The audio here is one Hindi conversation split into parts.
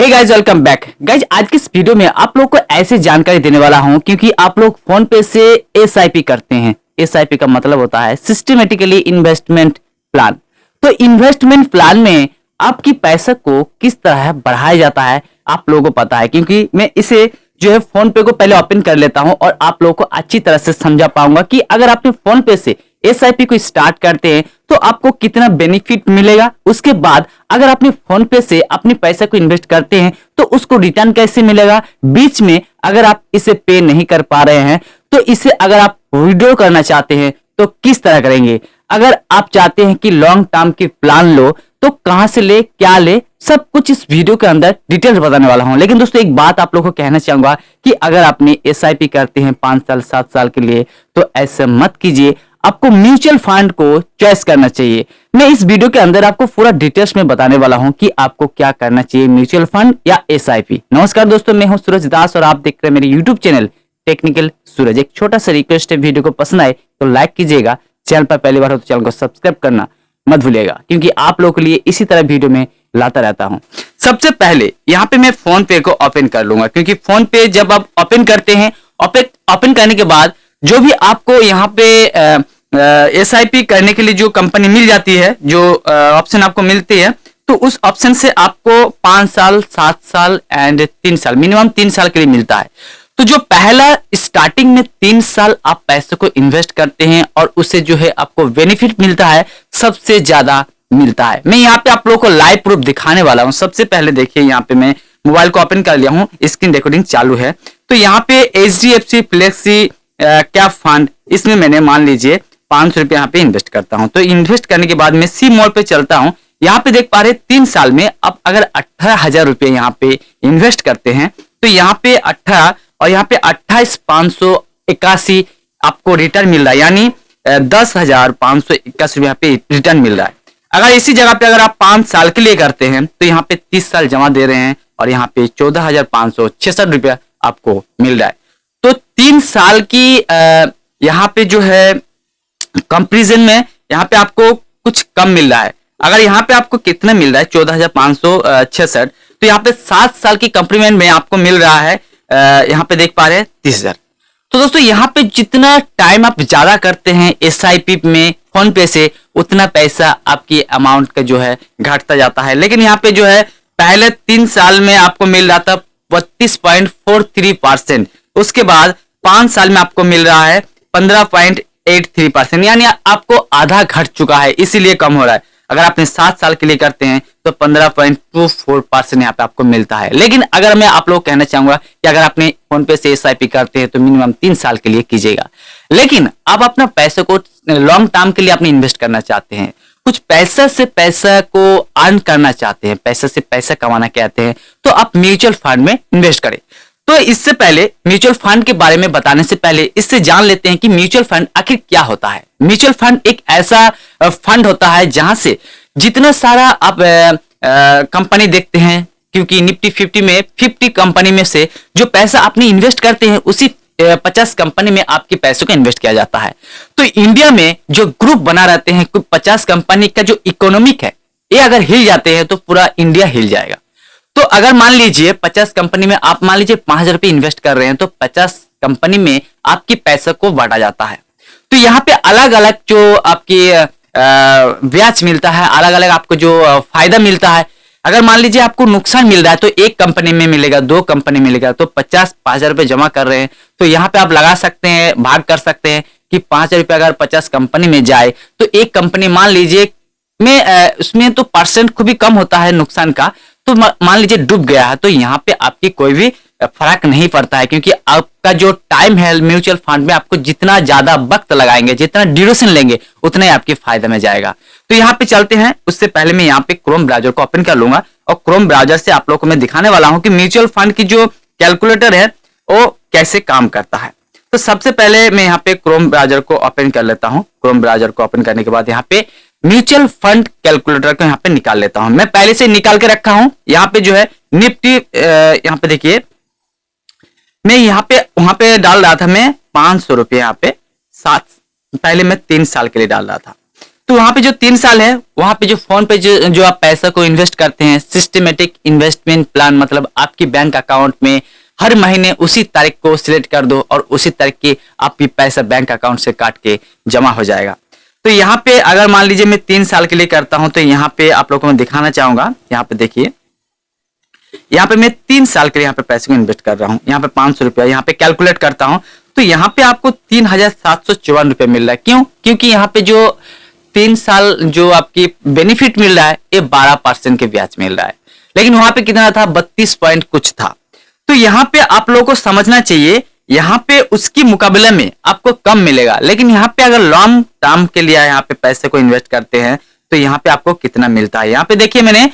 हे गाइस, वेलकम बैक। गाइस, आज की इस वीडियो में आप लोग को ऐसी जानकारी देने वाला हूं क्योंकि आप लोग फोन पे से एसआईपी करते हैं। एसआईपी का मतलब होता है सिस्टमेटिकली इन्वेस्टमेंट प्लान। तो इन्वेस्टमेंट प्लान में आपकी पैसा को किस तरह बढ़ाया जाता है आप लोगों को पता है, क्योंकि मैं इसे जो है फोन पे को पहले ओपन कर लेता हूं और आप लोगों को अच्छी तरह से समझा पाऊंगा कि अगर आपने फोन पे से एसआईपी को स्टार्ट करते हैं तो आपको कितना बेनिफिट मिलेगा। उसके बाद अगर आपने फोन पे से अपने पैसे को इन्वेस्ट करते हैं तो उसको रिटर्न कैसे मिलेगा। बीच में अगर आप इसे पे नहीं कर पा रहे हैं तो इसे अगर आप विड्रॉ करना चाहते हैं तो किस तरह करेंगे। अगर आप चाहते हैं कि लॉन्ग टर्म की प्लान लो तो कहां से ले, क्या ले, सब कुछ इस वीडियो के अंदर डिटेल्स बताने वाला हूं। लेकिन दोस्तों एक बात आप लोगों को कहना चाहूंगा कि अगर आपने एसआईपी करते हैं 5 साल 7 साल के लिए तो ऐसा मत कीजिए। आपको म्यूचुअल फंड को चॉइस करना चाहिए। मैं इस वीडियो के अंदर आपको पूरा डिटेल्स में बताने वाला हूं कि आपको क्या करना चाहिए, म्यूचुअल फंड या एसआईपी। नमस्कार दोस्तों, मैं हूं सूरज दास और आप देख रहे हैं मेरे यूट्यूब चैनल टेक्निकल सूरज। एक छोटा सा रिक्वेस्ट है, वीडियो को पसंद आए तो लाइक कीजिएगा। चैनल पर पहली बार हो तो चैनल को सब्सक्राइब करना मत भूलिएगा, क्योंकि आप लोगों के लिए इसी तरह वीडियो में लाता रहता हूं। सबसे पहले यहाँ पे मैं फोन पे को ओपन कर लूंगा, क्योंकि फोन पे जब आप ओपन करते हैं, ओपन करने के बाद जो भी आपको यहाँ पे एसआईपी करने के लिए जो कंपनी मिल जाती है, जो ऑप्शन आपको मिलती है, तो उस ऑप्शन से आपको 5 साल 7 साल एंड 3 साल, मिनिमम 3 साल के लिए मिलता है। तो जो पहला स्टार्टिंग में 3 साल आप पैसे को इन्वेस्ट करते हैं और उससे जो है आपको बेनिफिट मिलता है, सबसे ज्यादा मिलता है। मैं यहाँ पे आप लोगों को लाइव प्रूफ दिखाने वाला हूँ। सबसे पहले देखिए, यहाँ पे मैं मोबाइल को ओपन कर लिया हूँ, स्क्रीन रिकॉर्डिंग चालू है। तो यहाँ पे एचडीएफसी फ्लेक्सी कैप फंड, इसमें मैंने मान लीजिए 500 रुपये यहाँ पे इन्वेस्ट करता हूँ। तो इन्वेस्ट करने के बाद मैं सी मोड पे चलता हूँ। यहाँ पे देख पा रहे 3 साल में आप अगर 18,000 रुपये यहाँ पे इन्वेस्ट करते हैं तो यहाँ पे 18 और यहाँ पे 28,581 आपको रिटर्न मिल रहा है, यानी 10,581 रुपये यहाँ पे रिटर्न मिल रहा है। अगर इसी जगह पे अगर आप 5 साल के लिए करते हैं तो यहाँ पे 30 साल जमा दे रहे हैं और यहाँ पे 14,566 रुपया आपको मिल रहा है। तो 3 साल की यहाँ पे जो है कंपैरिजन में यहाँ पे आपको कुछ कम मिल रहा है। अगर यहाँ पे आपको कितना मिल रहा है 14,566, तो यहाँ पे 7 साल की कंपेरिजन में आपको मिल रहा है यहाँ पे देख पा रहे हैं 30,000। तो दोस्तों यहाँ पे जितना टाइम आप ज्यादा करते हैं एसआईपी में फोन पे से, उतना पैसा आपकी अमाउंट का जो है घटता जाता है। लेकिन यहाँ पे जो है पहले 3 साल में आपको मिल रहा था 32.43%, उसके बाद 5 साल में आपको मिल रहा है 15.83%, यानी आपको आधा घट चुका है, इसीलिए कम हो रहा है। अगर आपने 7 साल के लिए करते हैं तो 15.24% यहाँ पे आपको मिलता है। लेकिन अगर मैं आप लोग कहना चाहूंगा कि अगर आपने फोन पे से एसआईपी करते हैं तो मिनिमम 3 साल के लिए कीजिएगा। लेकिन आप अपना पैसे को लॉन्ग टर्म के लिए आपने इन्वेस्ट करना चाहते हैं, कुछ पैसा से पैसा को अर्न करना चाहते हैं, पैसा से पैसा कमाना चाहते हैं, तो आप म्यूचुअल फंड में इन्वेस्ट करें। तो इससे पहले म्यूचुअल फंड के बारे में बताने से पहले इससे जान लेते हैं कि म्यूचुअल फंड आखिर क्या होता है। म्यूचुअल फंड एक ऐसा फंड होता है जहां से जितना सारा आप कंपनी देखते हैं, क्योंकि निफ्टी 50 में 50 कंपनी में से जो पैसा आपने इन्वेस्ट करते हैं उसी 50 कंपनी में आपके पैसों को इन्वेस्ट किया जाता है। तो इंडिया में जो ग्रुप बना रहते हैं 50 कंपनी का जो इकोनॉमिक है, ये अगर हिल जाते हैं तो पूरा इंडिया हिल जाएगा। तो अगर मान लीजिए 50 कंपनी में आप मान लीजिए 5,000 रुपये इन्वेस्ट कर रहे हैं तो 50 कंपनी में आपके पैसे को बांटा जाता है। तो यहाँ पे अलग अलग जो आपकी ब्याज मिलता है, अलग अलग आपको जो फायदा मिलता है। अगर मान लीजिए आपको नुकसान मिल रहा है तो एक कंपनी में मिलेगा, 2 कंपनी मिलेगा, तो 5,000 रुपये जमा कर रहे हैं तो यहाँ पे आप लगा सकते हैं, भाग कर सकते हैं कि 5,000 रुपये अगर 50 कंपनी में जाए तो एक कंपनी मान लीजिए में उसमें तो परसेंट खूब ही कम होता है नुकसान का, तो मान लीजिए डूब गया है तो यहाँ पे आपकी कोई भी फर्क नहीं पड़ता है, क्योंकि आपका जो टाइम है म्यूचुअल फंड में आपको जितना ज्यादा वक्त लगाएंगे, जितना ड्यूरेशन लेंगे, उतना ही आपके फायदे में जाएगा। तो यहाँ पे चलते हैं। उससे पहले मैं यहाँ पे क्रोम ब्राउजर को ओपन कर लूंगा और क्रोम ब्राउजर से आप लोगों को मैं दिखाने वाला हूँ कि म्यूचुअल फंड की जो कैलकुलेटर है वो कैसे काम करता है। तो सबसे पहले मैं यहाँ पे क्रोम ब्राउजर को ओपन कर लेता हूँ। क्रोम ब्राउजर को ओपन करने के बाद यहाँ पे म्यूचुअल फंड कैलकुलेटर को यहाँ पे निकाल लेता हूं। मैं पहले से निकाल के रखा हूं। यहाँ पे जो है निफ्टी, यहाँ पे देखिए मैं यहाँ पे वहां पे डाल रहा था मैं 500 रुपये, यहाँ पे 7 पहले मैं 3 साल के लिए डाल रहा था। तो वहां पे जो 3 साल है, वहां पे जो फोन पे जो आप पैसा को इन्वेस्ट करते हैं, सिस्टमेटिक इन्वेस्टमेंट प्लान, मतलब आपकी बैंक अकाउंट में हर महीने उसी तारीख को सिलेक्ट कर दो और उसी तारीख की आपकी पैसा बैंक अकाउंट से काट के जमा हो जाएगा। तो यहाँ पे अगर मान लीजिए मैं 3 साल के लिए करता हूं, तो यहाँ पे आप लोगों को मैं दिखाना चाहूंगा। यहाँ पे देखिए, यहाँ पे मैं 3 साल के लिए यहाँ पे पैसे को इन्वेस्ट कर रहा हूँ। यहाँ पे 500 रुपया यहाँ पे कैलकुलेट करता हूँ, तो यहाँ पे आपको 3,754 रुपये मिल रहा है। क्यों? क्योंकि यहाँ पे जो 3 साल जो आपकी बेनिफिट मिल रहा है, ये 12% के ब्याज मिल रहा है। लेकिन वहां पे कितना था? 32 पॉइंट कुछ था। तो यहाँ पे आप लोगों को समझना चाहिए, यहाँ पे उसकी मुकाबले में आपको कम मिलेगा। लेकिन यहाँ पे अगर लॉन्ग टर्म के लिए यहाँ पे पैसे को इन्वेस्ट करते हैं, तो यहाँ पे आपको कितना मिलता है। यहाँ पे देखिए, मैंने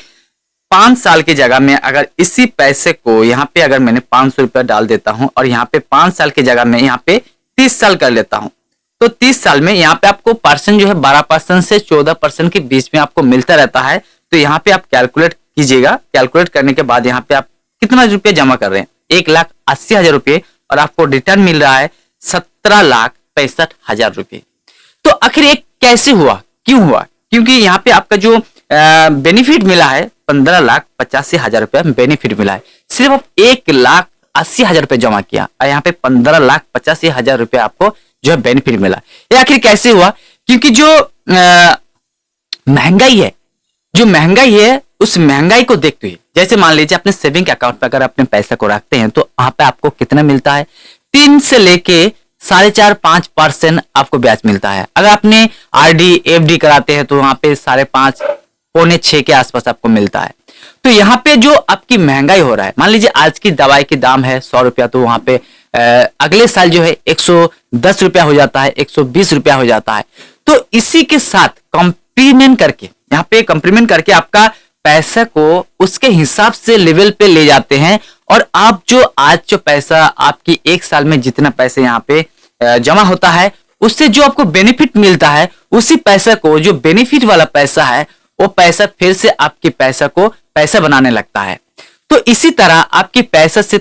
5 साल की जगह में अगर इसी पैसे को यहाँ पे अगर मैंने 500 रुपया डाल देता हूं और यहाँ पे 5 साल की जगह में यहाँ पे 30 साल कर लेता हूं, तो 30 साल में यहाँ पे आपको परसेंट जो है 12% से 14% के बीच में आपको मिलता रहता है। तो यहाँ पे आप कैलकुलेट कीजिएगा। कैलकुलेट करने के बाद यहाँ पे आप कितना रुपये जमा कर रहे हैं? 1,80,000 रुपये, और आपको रिटर्न मिल रहा है 17,65,000 रुपये। तो आखिर ये कैसे हुआ, क्यों हुआ? क्योंकि यहाँ पे आपका जो बेनिफिट मिला है 15,85,000 रुपया बेनिफिट मिला है। सिर्फ आप 1,80,000 रुपये जमा किया और यहाँ पे 15,85,000 रुपये आपको जो है बेनिफिट मिला। ये आखिर कैसे हुआ? क्योंकि जो महंगाई है, उस महंगाई को देखते हुए, जैसे मान लीजिए अपने सेविंग अकाउंट पर अगर अपने पैसे को रखते हैं, तो वहां पे आपको कितना मिलता है? 3 से लेके 4.5-5% आपको ब्याज मिलता है। अगर आपने आरडी एफडी कराते हैं, तो वहां पे 5.5 पौने 6 के आसपास आपको मिलता है। तो यहाँ पे जो आपकी महंगाई हो रहा है, मान लीजिए आज की दवाई की दाम है 100 रुपया, तो वहां पे अगले साल जो है 110 रुपया हो जाता है, 120 रुपया हो जाता है। तो इसी के साथ कंप्लीमेंट करके, यहाँ पे कंप्लीमेंट करके आपका पैसा को उसके हिसाब से लेवल पे ले जाते हैं, और आप जो आज जो पैसा आपकी 1 साल में जितना पैसे यहाँ पे जमा होता है, उससे जो आपको बेनिफिट मिलता है, उसी पैसा को, जो बेनिफिट वाला पैसा है, वो पैसा फिर से आपकी पैसा को पैसा बनाने लगता है। तो इसी तरह आपकी पैसा से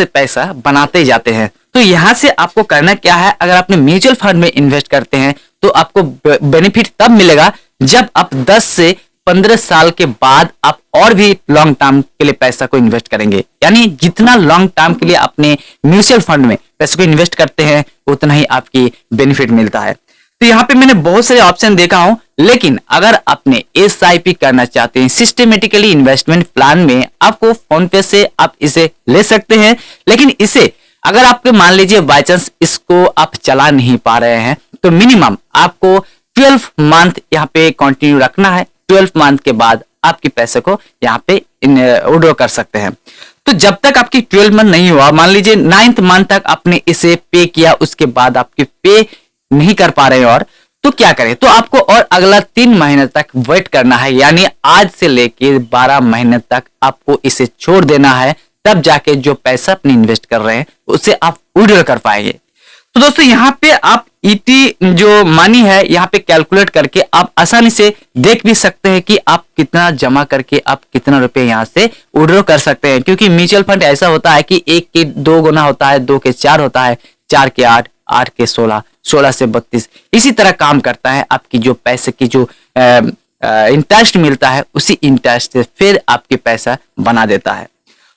पैसा बनाते जाते हैं। तो यहां से आपको करना क्या है? अगर आपने म्यूचुअल फंड में इन्वेस्ट करते हैं, तो आपको बेनिफिट तब मिलेगा जब आप 10 से 15 साल के बाद आप और भी लॉन्ग टर्म के लिए पैसा को इन्वेस्ट करेंगे। यानी जितना लॉन्ग टर्म के लिए अपने म्यूचुअल फंड में पैसे को इन्वेस्ट करते हैं, उतना ही आपकी बेनिफिट मिलता है। तो यहाँ पे मैंने बहुत सारे ऑप्शन देखा हूं, लेकिन अगर आपने एसआईपी करना चाहते हैं, सिस्टमेटिकली इन्वेस्टमेंट प्लान में, आपको फोन पे से आप इसे ले सकते हैं। लेकिन इसे अगर आपके मान लीजिए बाय चांस इसको आप चला नहीं पा रहे हैं, तो मिनिमम आपको 12 मंथ यहाँ पे कंटिन्यू रखना है। 12 मंथ के बाद आपके पैसे को यहाँ पे विड्रॉ कर सकते हैं। तो जब तक आपकी 12 मंथ नहीं हुआ, मान लीजिए 9th मंथ तक आपने इसे पे किया, उसके बाद आपके पे नहीं कर पा रहे और, तो क्या करें? तो आपको और अगला 3 महीने तक वेट करना है। यानी आज से लेके 12 महीने तक आपको इसे छोड़ देना है, तब जाके जो पैसा अपने इन्वेस्ट कर रहे हैं उसे आप विड्रॉ कर पाएंगे। तो दोस्तों, यहाँ पे आप ईटी जो मनी है, यहाँ पे कैलकुलेट करके आप आसानी से देख भी सकते हैं कि आप कितना जमा करके आप कितना रुपए यहाँ से विड्रॉ कर सकते हैं। क्योंकि म्यूचुअल फंड ऐसा होता है कि 1 के 2 गुना होता है, 2 के 4 होता है, 4 के 8, 8 के 16, 16 से 32, इसी तरह काम करता है। आपकी जो पैसे की जो इंटरेस्ट मिलता है, उसी इंटरेस्ट से फिर आपके पैसा बना देता है।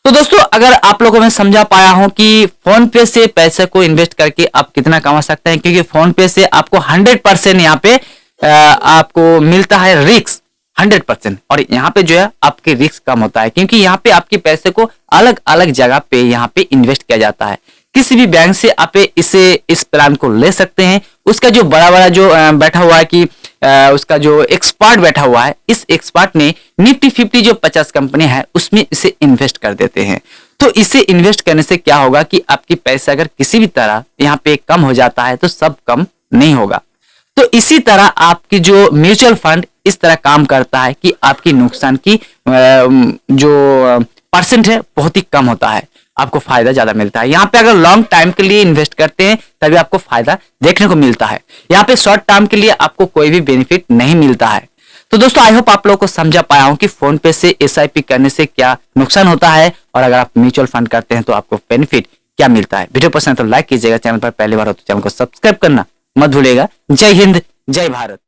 तो दोस्तों, अगर आप लोगों में समझा पाया हूं कि फोन पे से पैसे को इन्वेस्ट करके आप कितना कमा सकते हैं, क्योंकि फोन पे से आपको 100% यहाँ पे आपको मिलता है रिस्क 100%, और यहाँ पे जो है आपके रिस्क कम होता है, क्योंकि यहाँ पे आपके पैसे को अलग अलग जगह पे यहाँ पे इन्वेस्ट किया जाता है। किसी भी बैंक से आप इस प्लान को ले सकते हैं। उसका जो बड़ा जो बैठा हुआ है कि उसका जो एक्सपर्ट बैठा हुआ है, इस एक्सपर्ट ने निफ्टी 50 जो 50 कंपनी है उसमें इसे इन्वेस्ट कर देते हैं। तो इसे इन्वेस्ट करने से क्या होगा कि आपकी पैसा अगर किसी भी तरह यहाँ पे कम हो जाता है, तो सब कम नहीं होगा। तो इसी तरह आपकी जो म्यूचुअल फंड इस तरह काम करता है कि आपकी नुकसान की जो परसेंट है बहुत ही कम होता है, आपको फायदा ज्यादा मिलता है। यहाँ पे अगर लॉन्ग टाइम के लिए इन्वेस्ट करते हैं, तभी आपको फायदा देखने को मिलता है। यहाँ पे शॉर्ट टर्म के लिए आपको कोई भी बेनिफिट नहीं मिलता है। तो दोस्तों, आई होप आप लोगों को समझा पाया हूं कि फोन पे से एसआईपी करने से क्या नुकसान होता है, और अगर आप म्यूचुअल फंड करते हैं तो आपको बेनिफिट क्या मिलता है। वीडियो पसंद है तो लाइक कीजिएगा, चैनल पर पहली बार हो तो चैनल को सब्सक्राइब करना मत भूलिएगा। जय हिंद, जय भारत।